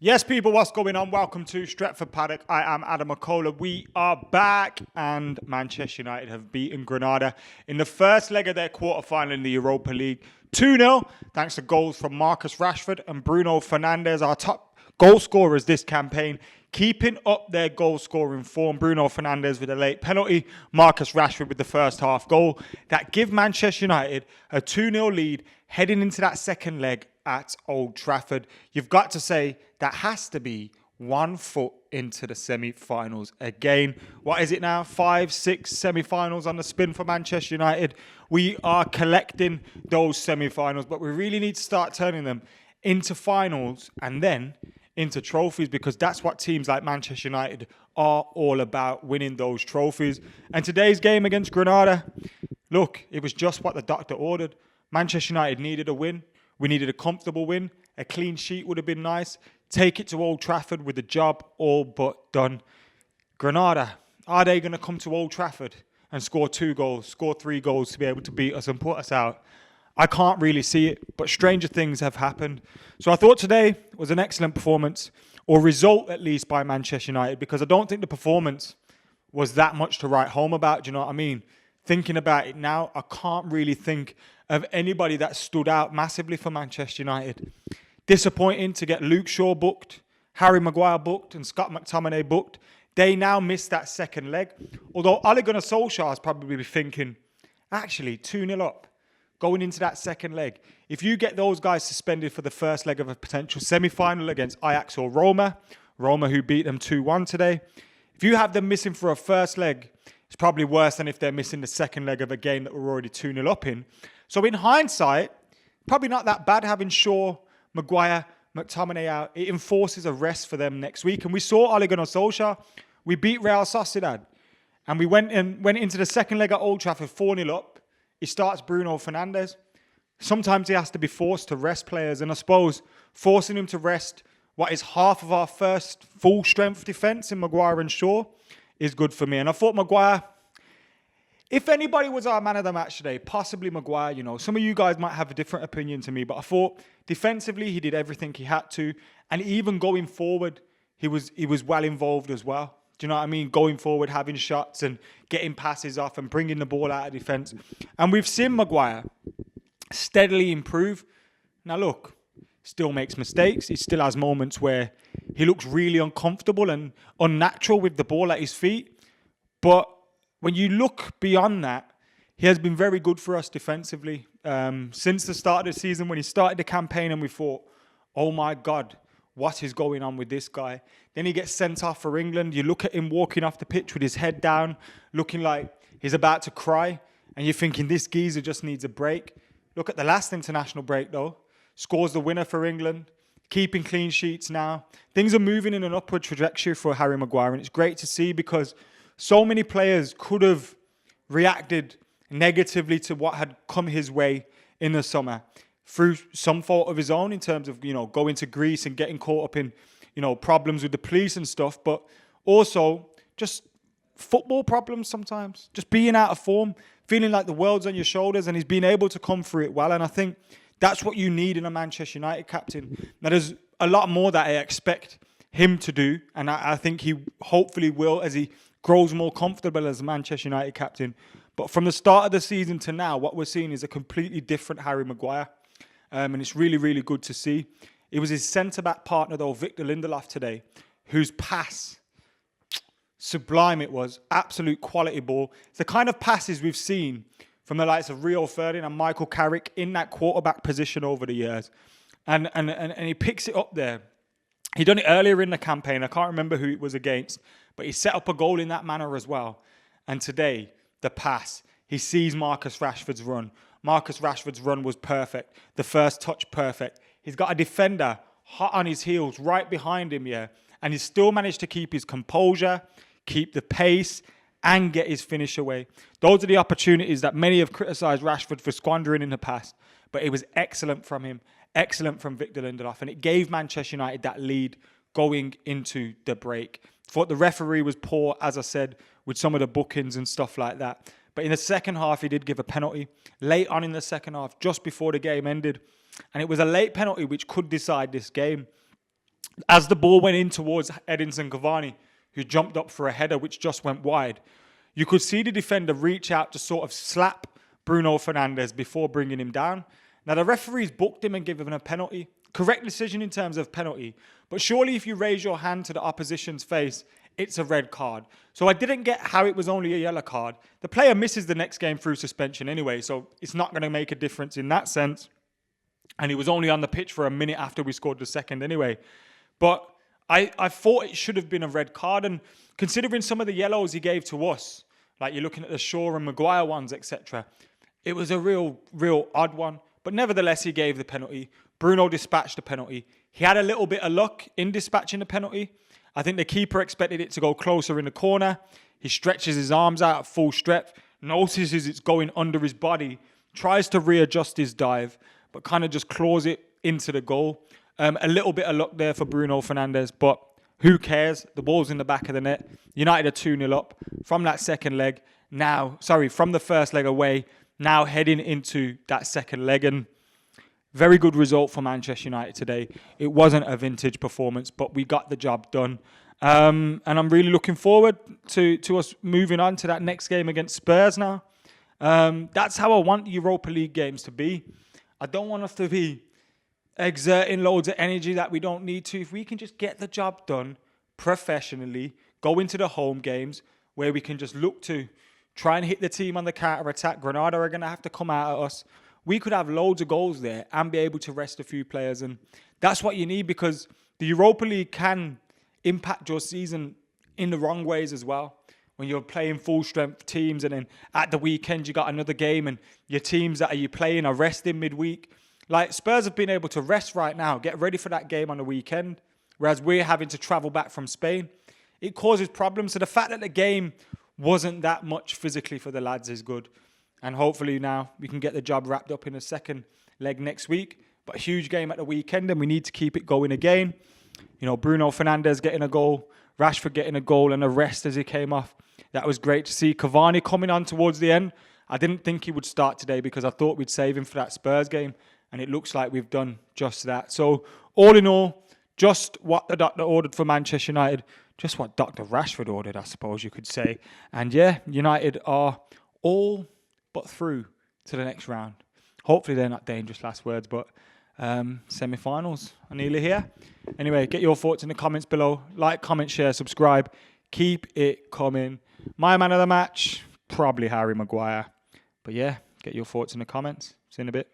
Yes, people, what's going on? Welcome to Stretford Paddock. I am Adam McKola. We are back, and Manchester United have beaten Granada in the first leg of their quarter-final in the Europa League. 2-0, thanks to goals from Marcus Rashford and Bruno Fernandes, our top goal scorers this campaign, keeping up their goal-scoring form. Bruno Fernandes with a late penalty, Marcus Rashford with the first half goal. That give Manchester United a 2-0 lead heading into that second leg at Old Trafford. You've got to say that has to be 1 foot into the semi-finals again. What is it now? 5, 6 semi-finals on the spin for Manchester United. We are collecting those semi-finals, but we really need to start turning them into finals and then into trophies, because that's what teams like Manchester United are all about, winning those trophies. And today's game against Granada, look, it was just what the doctor ordered. Manchester United needed a win. We needed a comfortable win. A clean sheet would have been nice. Take it to Old Trafford with the job all but done. Granada, are they going to come to Old Trafford and score 2 goals, score 3 goals to be able to beat us and put us out? I can't really see it, but stranger things have happened. So I thought today was an excellent performance, or result at least, by Manchester United, because I don't think the performance was that much to write home about. Do you know what I mean? Thinking about it now, I can't really think of anybody that stood out massively for Manchester United. Disappointing to get Luke Shaw booked, Harry Maguire booked, and Scott McTominay booked. They now missed that second leg. Although Ole Gunnar Solskjaer is probably thinking, actually, 2-0 up, going into that second leg. If you get those guys suspended for the first leg of a potential semi-final against Ajax or Roma who beat them 2-1 today, if you have them missing for a first leg, it's probably worse than if they're missing the second leg of a game that we're already 2-0 up in. So in hindsight, probably not that bad having Shaw, Maguire, McTominay out. It enforces a rest for them next week. And we saw Ole Gunnar Solskjaer. We beat Real Sociedad. And we went into the second leg at Old Trafford 4-0 up. He starts Bruno Fernandes. Sometimes he has to be forced to rest players. And I suppose forcing him to rest what is half of our first full strength defence in Maguire and Shaw is good for me. And I thought Maguire, if anybody was our man of the match today, possibly Maguire. You know, some of you guys might have a different opinion to me, but I thought defensively he did everything he had to, and even going forward, he was well involved as well. Do you know what I mean? Going forward, having shots and getting passes off and bringing the ball out of defence. And we've seen Maguire steadily improve. Now look, still makes mistakes. He still has moments where he looks really uncomfortable and unnatural with the ball at his feet. But when you look beyond that, he has been very good for us defensively. Since the start of the season, when he started the campaign and we thought, oh my God, what is going on with this guy? Then he gets sent off for England. You look at him walking off the pitch with his head down, looking like he's about to cry. And you're thinking, this geezer just needs a break. Look at the last international break though. Scores the winner for England. Keeping clean sheets now. Things are moving in an upward trajectory for Harry Maguire. And it's great to see, because so many players could have reacted negatively to what had come his way in the summer through some fault of his own, in terms of, you know, going to Greece and getting caught up in, you know, problems with the police and stuff, but also just football problems sometimes, just being out of form, feeling like the world's on your shoulders, and he's been able to come through it well. And I think that's what you need in a Manchester United captain. Now, there's a lot more that I expect him to do, and I think he hopefully will as he grows more comfortable as a Manchester United captain. But from the start of the season to now, what we're seeing is a completely different Harry Maguire. And it's really, really good to see. It was his centre-back partner, though, Victor Lindelof today, whose pass, sublime it was, absolute quality ball. It's the kind of passes we've seen from the likes of Rio Ferdinand and Michael Carrick in that quarterback position over the years. And he picks it up there. He done it earlier in the campaign. I can't remember who it was against, but he set up a goal in that manner as well. And today, the pass, he sees Marcus Rashford's run. Marcus Rashford's run was perfect. The first touch, perfect. He's got a defender hot on his heels right behind him, yeah. And he's still managed to keep his composure, keep the pace, and get his finish away. Those are the opportunities that many have criticised Rashford for squandering in the past. But it was excellent from him, excellent from Victor Lindelof. And it gave Manchester United that lead going into the break. Thought the referee was poor, as I said, with some of the bookings and stuff like that. But in the second half, he did give a penalty late on in the second half, just before the game ended. And it was a late penalty which could decide this game. As the ball went in towards Edinson Cavani, who jumped up for a header which just went wide, you could see the defender reach out to sort of slap Bruno Fernandes before bringing him down. Now, the referees booked him and gave him a penalty. Correct decision in terms of penalty. But surely if you raise your hand to the opposition's face, it's a red card. So I didn't get how it was only a yellow card. The player misses the next game through suspension anyway, so it's not going to make a difference in that sense. And he was only on the pitch for a minute after we scored the second anyway. But I thought it should have been a red card. And considering some of the yellows he gave to us, like you're looking at the Shaw and Maguire ones, etc., it was a real odd one. But nevertheless, he gave the penalty. Bruno dispatched the penalty. He had a little bit of luck in dispatching the penalty. I think the keeper expected it to go closer in the corner. He stretches his arms out at full stretch, notices it's going under his body, tries to readjust his dive, but kind of just claws it into the goal. A little bit of luck there for Bruno Fernandes, but who cares? The ball's in the back of the net. United are 2-0 up from that second leg. From the first leg away, now heading into that second leg. And very good result for Manchester United today. It wasn't a vintage performance, but we got the job done. And I'm really looking forward to us moving on to that next game against Spurs now. That's how I want Europa League games to be. I don't want us to be exerting loads of energy that we don't need to. If we can just get the job done professionally, go into the home games where we can just look to try and hit the team on the counter-attack. Granada are going to have to come out at us. We could have loads of goals there and be able to rest a few players. And that's what you need, because the Europa League can impact your season in the wrong ways as well. When you're playing full-strength teams and then at the weekend you got another game and your teams that you playing are resting midweek. Like, Spurs have been able to rest right now, get ready for that game on the weekend, whereas we're having to travel back from Spain. It causes problems. So the fact that the game wasn't that much physically for the lads is good. And hopefully now we can get the job wrapped up in the second leg next week. But a huge game at the weekend, and we need to keep it going again. You know, Bruno Fernandes getting a goal, Rashford getting a goal and a rest as he came off. That was great to see. Cavani coming on towards the end. I didn't think he would start today because I thought we'd save him for that Spurs game. And it looks like we've done just that. So, all in all, just what the doctor ordered for Manchester United. Just what Dr. Rashford ordered, I suppose you could say. And yeah, United are all but through to the next round. Hopefully they're not dangerous last words, but semi-finals are nearly here. Anyway, get your thoughts in the comments below. Like, comment, share, subscribe. Keep it coming. My man of the match, probably Harry Maguire. But yeah, get your thoughts in the comments. See you in a bit.